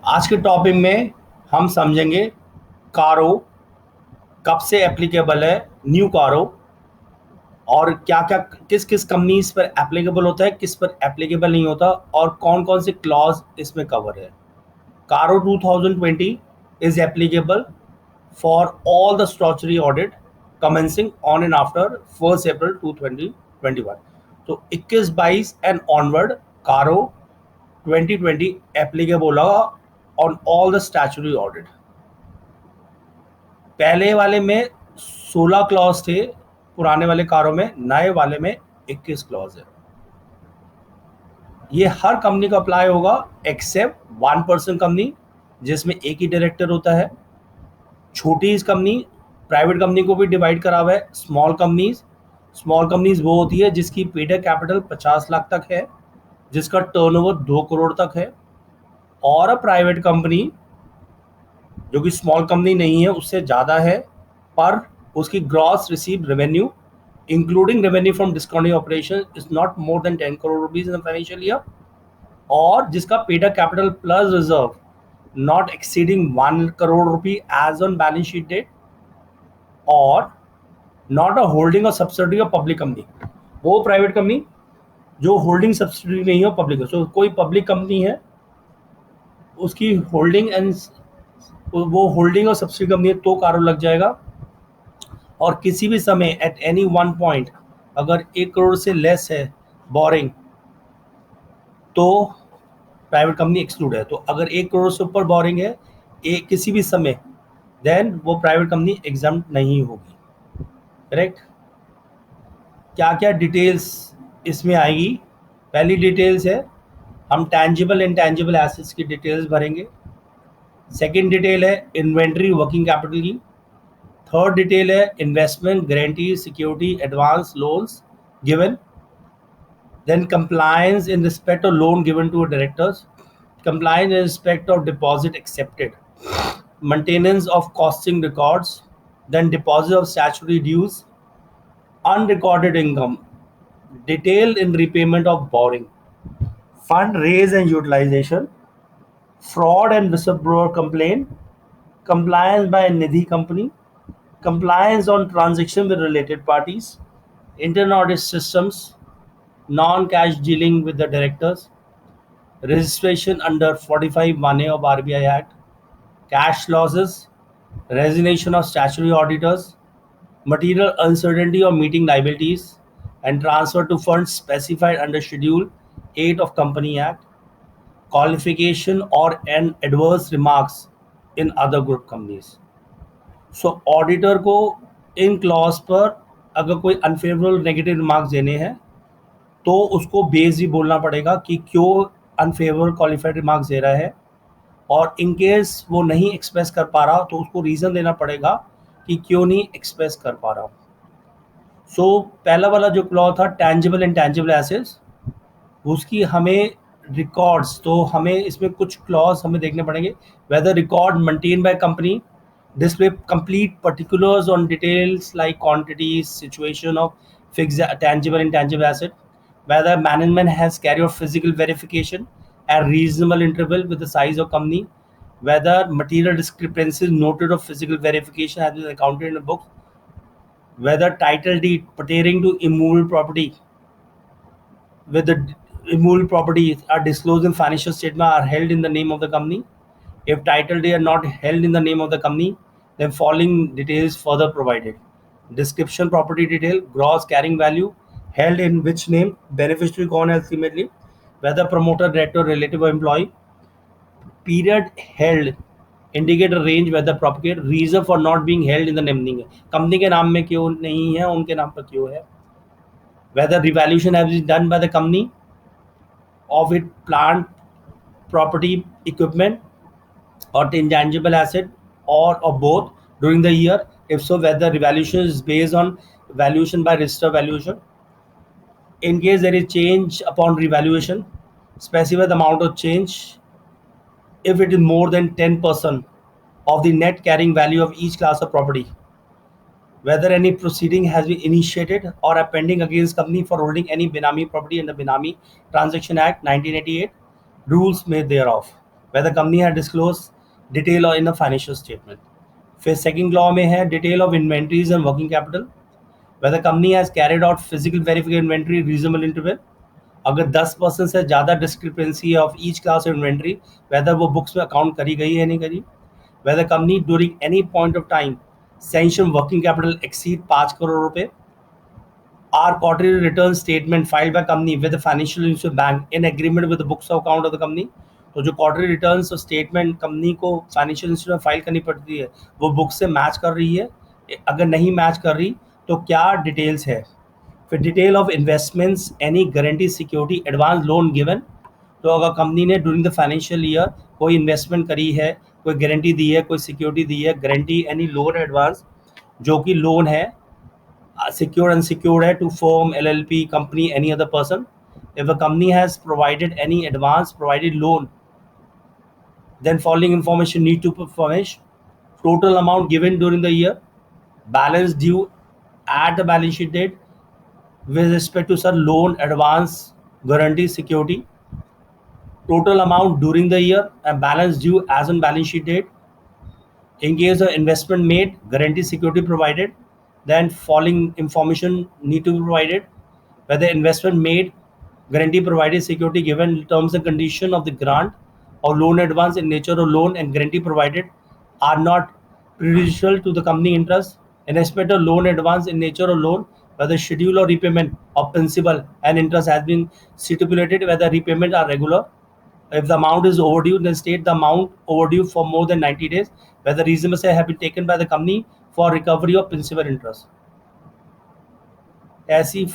आज के टॉपिक में हम समझेंगे कारो कब से एप्लीकेबल है, न्यू कारो, और क्या क्या किस किस कंपनीज पर एप्लीकेबल होता है, किस पर एप्लीकेबल नहीं होता, और कौन कौन से क्लॉज इसमें कवर है। कारो 2020 is applicable for all the statutory audit commencing on and after 1 अप्रैल 2021। तो 21-22 एंड ऑनवर्ड कारो 2020 एप्लीकेबल होगा on all the statutory audit. पहले वाले में 16 क्लॉज थे, पुराने वाले कारों में, नए वाले में 21 क्लॉज है। ये हर कंपनी को अप्लाई होगा एक्सेप्ट 1% कंपनी जिसमें एक ही डायरेक्टर होता है। छोटी कंपनी, प्राइवेट कंपनी को भी डिवाइड करा हुआ है। स्मॉल कंपनीज वो होती है जिसकी पेड कैपिटल 50 लाख तक है, जिसका टर्नओवर 2 करोड़ तक है। और प्राइवेट कंपनी जो कि स्मॉल कंपनी नहीं है, उससे ज़्यादा है, पर उसकी gross receive revenue including revenue from discounting operation is not more than 10 crore rupees in financial year, और जिसका paid capital plus reserve not exceeding 1 crore rupee as on balance sheet date, और नॉट अ होल्डिंग और subsidy of public company. वो private company जो holding subsidy नहीं हो public है। सो कोई पब्लिक कंपनी है, उसकी होल्डिंग एंड वो होल्डिंग और सब्सिडी कंपनी है तो कारो लग जाएगा। और किसी भी समय एट एनी वन पॉइंट अगर 1 करोड़ से लेस है बोरिंग तो प्राइवेट कंपनी एक्सक्लूड है। तो अगर 1 करोड़ से ऊपर बोरिंग है किसी भी समय, देन वो प्राइवेट कंपनी एग्जम्प्ट नहीं होगी। करेक्ट। क्या क्या डिटेल्स इसमें आएगी? पहली डिटेल्स है, हम टैंजिबल इंटैंजिबल एसेट्स की डिटेल्स भरेंगे। सेकंड डिटेल है इन्वेंट्री वर्किंग कैपिटल की। थर्ड डिटेल है investment guarantee security advance loans given. Then compliance in respect of loan given to directors, compliance in respect of deposit accepted, maintenance of costing records, then deposit of statutory dues, unrecorded income, detail in repayment of borrowing, fund raise and utilization, fraud and whistleblower complaint, compliance by Nidhi company, compliance on transaction with related parties, internal audit systems, non-cash dealing with the directors, registration under 45(1)(a) of RBI Act, cash losses, resignation of statutory auditors, material uncertainty of meeting liabilities, and transfer to funds specified under Schedule 8 of Company Act, qualification or an adverse remarks in other group companies. So auditor को in clause पर अगर कोई unfavourable negative remarks देने हैं तो उसको base भी बोलना पड़ेगा कि क्यों अनफेवरेबल क्वालिफाइड रिमार्क्स दे रहा है, और इन केस वो नहीं एक्सप्रेस कर पा रहा तो उसको रीज़न देना पड़ेगा कि क्यों नहीं एक्सप्रेस कर पा रहा। सो पहला वाला जो क्लॉज था टैंजिबल इंटैंजिबल एसेट्स, उसकी हमें रिकॉर्ड्स, तो हमें इसमें कुछ क्लॉज हमें देखने पड़ेंगे। Whether record maintain by company display complete particulars on details like quantities, situation of fixed tangible and intangible asset, whether management has carried out physical verification at reasonable interval with the size of company, whether material discrepancies noted of physical verification has been accounted in the books, whether title deed pertaining to immovable property with the immovable properties are disclosed in financial statement are held in the name of the company. If title deed are not held in the name of the company, then following details further provided. Description, property detail, gross carrying value, held in which name, beneficiary कौन है ultimately, whether promoter, director, relative or employee, period held, indicate a range whether propagate, reason for not being held in the name नहीं है, company के नाम में क्यों नहीं है, उनके नाम पर क्यों है, whether revaluation has been done by the company of its plant, property, equipment or intangible asset or both during the year. If so, whether revaluation is based on valuation by register valuation. In case there is change upon revaluation, specify the amount of change if it is more than 10% of the net carrying value of each class of property. Whether any proceeding has been initiated or are pending against company for holding any Benami property under Benami Transaction Act 1988, rules made thereof. where the company had disclosed detail in a financial statement. फिर second law में है detail of inventories and working capital, where the company has carried out physical verification inventory reasonable interval. अगर 10% से ज़्यादा discrepancy of each class of inventory, whether वो books में account करी गई है नहीं करी, where the company during any point of time sanction working capital exceed 5 crore रुपए, our quarterly return statement filed by company with the financial institution bank in agreement with the books of account of the company. तो जो quarterly returns और statement company को financial institute में file करनी पड़ती है वो बुक से मैच कर रही है, अगर नहीं मैच कर रही तो क्या डिटेल्स है. फिर detail of investments, any guarantee security, advance loan given. तो अगर कंपनी ने ड्यूरिंग द फाइनेंशियल ईयर कोई इन्वेस्टमेंट करी है, कोई गारंटी दी है, कोई सिक्योरिटी दी है, गारंटी एनी लोन एडवांस जो कि लोन है, secured and secured है to firm, LLP, company, any other person. If a company has provided any advance provided loan, then following information need to be furnished: total amount given during the year, balance due at the balance sheet date with respect to such loan, advance, guarantee, security, total amount during the year and balance due as on balance sheet date. In case of investment made, guarantee security provided, then following information need to be provided: whether investment made, guarantee provided, security given, terms and condition of the grant or loan advance in nature or loan and guarantee provided are not prejudicial to the company interest. In respect of loan advance in nature or loan, whether schedule or repayment of principal and interest has been stipulated, whether repayment are regular. If the amount is overdue, then state the amount overdue for more than 90 days, whether reasonable steps have been taken by the company for recovery of principal interest. ऐसी